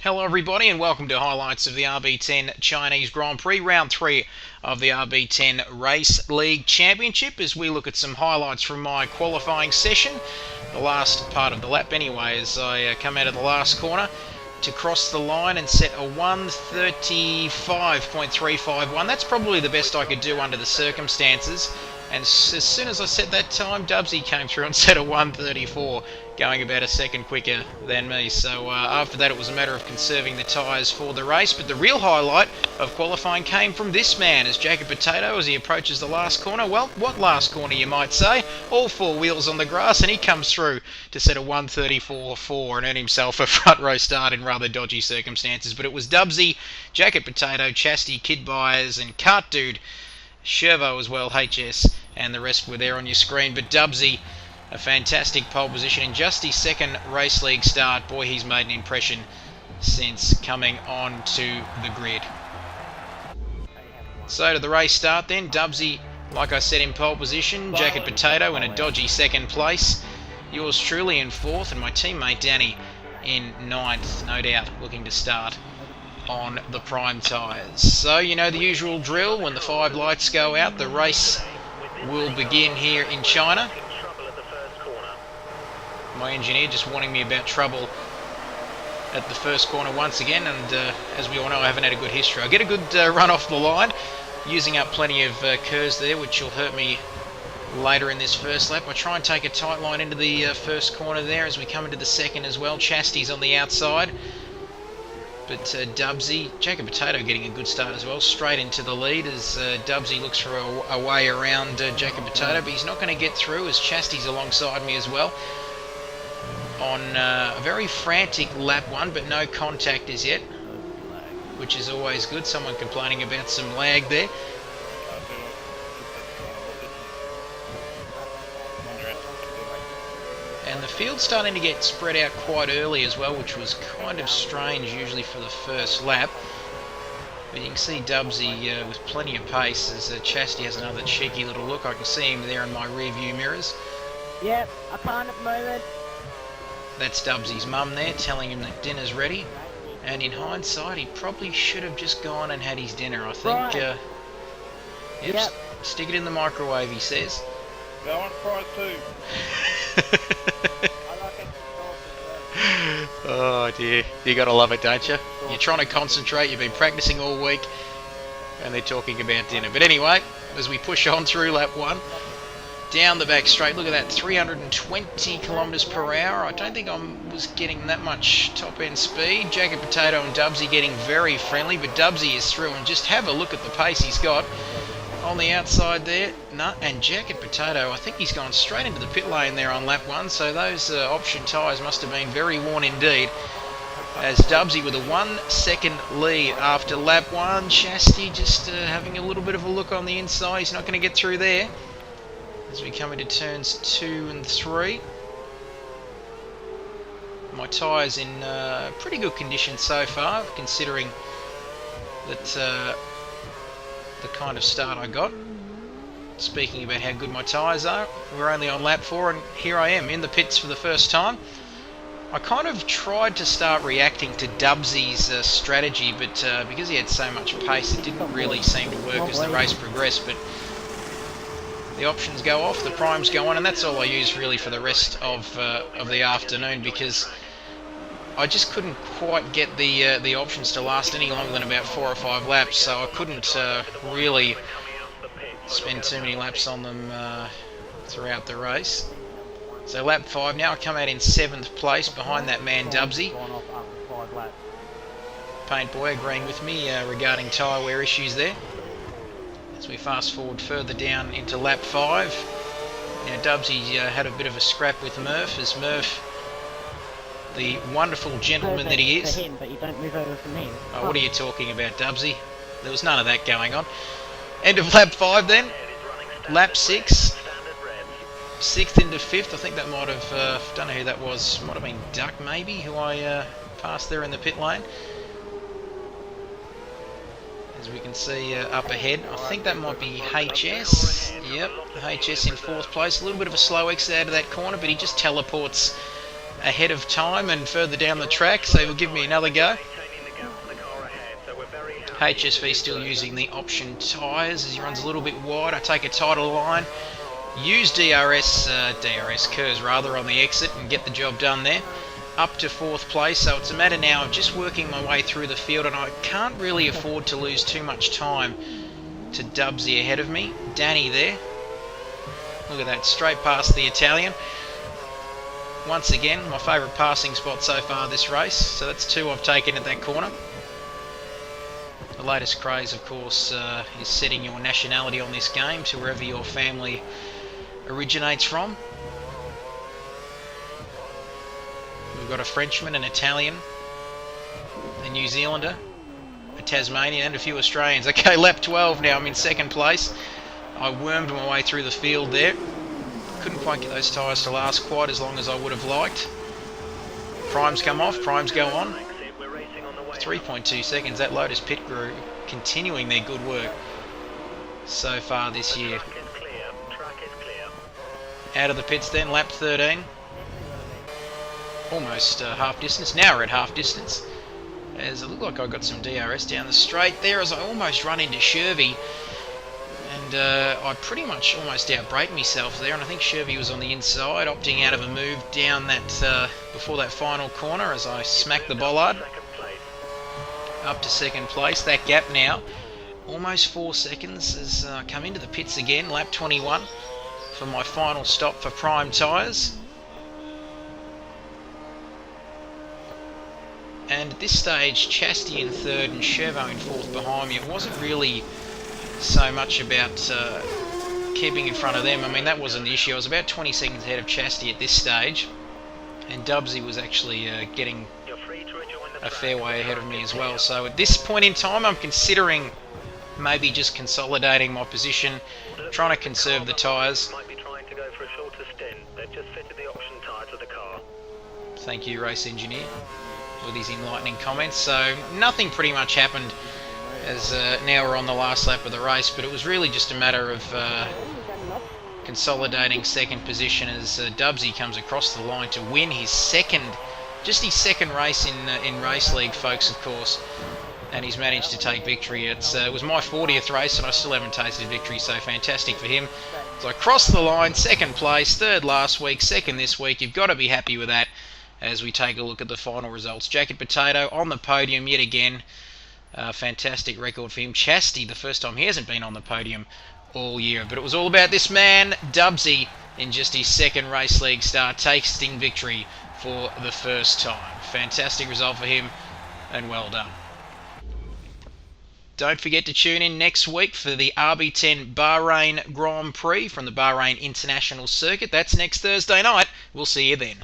Hello everybody and welcome to highlights of the RB10 Chinese Grand Prix, round 3 of the RB10 Race League Championship, as we look at some highlights from my qualifying session, the last part of the lap anyway, as I come out of the last corner to cross the line and set a 1:35.351. That's probably the best I could do under the circumstances. And as soon as I set that time, Dubsy came through and set a 1:34, going about a second quicker than me. So after that, it was a matter of conserving the tyres for the race. But the real highlight of qualifying came from this man, as Jacob Potato, as he approaches the last corner. Well, what last corner, you might say? All four wheels on the grass, and he comes through to set a 1:34.4 and earn himself a front row start in rather dodgy circumstances. But it was Dubsy, Jacob Potato, Chastity, Kid Byers, and Cart Dude, Shervo as well, HS, and the rest were there on your screen. But Dubsy, a fantastic pole position in just his second race league start. Boy, he's made an impression since coming on to the grid. So to the race start then, Dubsy, like I said, in pole position, Jacket Potato in a dodgy second place, yours truly in fourth, and my teammate Danny in ninth, no doubt looking to start on the prime tyres. So you know the usual drill, when the 5 lights go out, the race will begin here in China. My engineer just warning me about trouble at the first corner once again, and as we all know, I haven't had a good history. I get a good run off the line, using up plenty of curves there, which will hurt me later in this first lap. I try and take a tight line into the first corner there as we come into the second as well. Chastity's on the outside, but Dubsy, Jacob Potato getting a good start as well, straight into the lead as Dubsy looks for a way around Jacob Potato, but he's not going to get through as Chastity's alongside me as well on a very frantic lap 1, but no contact as yet, which is always good. Someone complaining about some lag there. And the field's starting to get spread out quite early as well, which was kind of strange usually for the first lap. But you can see Dubsy with plenty of pace as Chastity has another cheeky little look. I can see him there in my rear view mirrors. Yep, I can't at the moment. That's Dubsy's mum there telling him that dinner's ready. And in hindsight, he probably should have just gone and had his dinner, I think. Right. Yep. Stick it in the microwave, he says. I want fries too. I like it. Oh dear, you gotta love it, don't you? You're trying to concentrate, you've been practicing all week, and they're talking about dinner. But anyway, as we push on through lap 1, down the back straight, look at that, 320 kilometres per hour. I don't think I was getting that much top end speed. Jacob Potato and Dubsy getting very friendly, but Dubsy is through, and just have a look at the pace he's got on the outside there. No, and Jacket Potato, I think he's gone straight into the pit lane there on lap 1, so those option tyres must have been very worn indeed. As Dubsy with a 1 second lead after lap 1. Chastity just having a little bit of a look on the inside. He's not going to get through there as we come into turns 2 and 3. My tyres in pretty good condition so far, considering that the kind of start I got. Speaking about how good my tyres are, we're only on lap 4 and here I am in the pits for the first time. I kind of tried to start reacting to Dubsy's strategy, but because he had so much pace, it didn't really seem to work as the race progressed. But the options go off, the primes go on, and that's all I use really for the rest of the afternoon, because I just couldn't quite get the options to last any longer than about 4 or 5 laps, so I couldn't really spend too many laps on them throughout the race. So lap 5 now, I come out in 7th place behind that man Dubsy. Paint Boy agreeing with me regarding tyre wear issues there. As we fast forward further down into lap 5. Now Dubsy had a bit of a scrap with Murph, as Murph, the wonderful gentleman that he is. But you don't move over for me. Oh, what are you talking about, Dubsy? There was none of that going on. End of lap 5 then. Lap 6. 6th into 5th. I think that might have, don't know who that was. Might have been Duck maybe, who I passed there in the pit lane. As we can see up ahead, I think that might be HS. Yep, HS in 4th place. A little bit of a slow exit out of that corner, but he just teleports ahead of time and further down the track, so he'll give me another go. HSV still using the option tyres as he runs a little bit wide. I take a tighter line, use KERS rather, on the exit and get the job done there. Up to 4th place, so it's a matter now of just working my way through the field, and I can't really afford to lose too much time to Dubsy ahead of me. Danny there. Look at that, straight past the Italian. Once again, my favourite passing spot so far this race, so that's 2 I've taken at that corner. The latest craze, of course, is setting your nationality on this game to wherever your family originates from. We've got a Frenchman, an Italian, a New Zealander, a Tasmanian and a few Australians. Okay, lap 12 now, I'm in 2nd place. I wormed my way through the field there. Couldn't quite get those tyres to last quite as long as I would have liked. Primes come off, primes go on. 3.2 seconds, that Lotus pit crew continuing their good work so far this year. Out of the pits then, lap 13. Almost half distance. Now we're at half distance. As it looked like I got some DRS down the straight there as I almost run into Shervy. And I pretty much almost outbraked myself there, and I think Shervy was on the inside, opting out of a move down that before that final corner as I smacked the bollard. Up to 2nd place. That gap now, almost 4 seconds as I come into the pits again, lap 21 for my final stop for prime tyres. And at this stage, Chastity in 3rd and Chervo in 4th behind me. It wasn't really so much about keeping in front of them. I mean, that wasn't the issue. I was about 20 seconds ahead of Chastity at this stage, and Dubsy was actually getting a fair way ahead of me as well. So at this point in time, I'm considering maybe just consolidating my position, trying to conserve the tyres. Thank you, race engineer, with his enlightening comments. So nothing pretty much happened as now we're on the last lap of the race, but it was really just a matter of consolidating 2nd position as Dubsy comes across the line to win his second race in Race League, folks, of course, and he's managed to take victory. It was my 40th race and I still haven't tasted victory, so fantastic for him. So I crossed the line, 2nd place, 3rd last week, 2nd this week. You've got to be happy with that as we take a look at the final results. Jacket Potato on the podium yet again. Fantastic record for him. Chastity, the first time he hasn't been on the podium all year, but it was all about this man, Dubsy, in just his 2nd Race League start, tasting victory for the first time. Fantastic result for him, and well done. Don't forget to tune in next week for the RB10 Bahrain Grand Prix from the Bahrain International Circuit. That's next Thursday night. We'll see you then.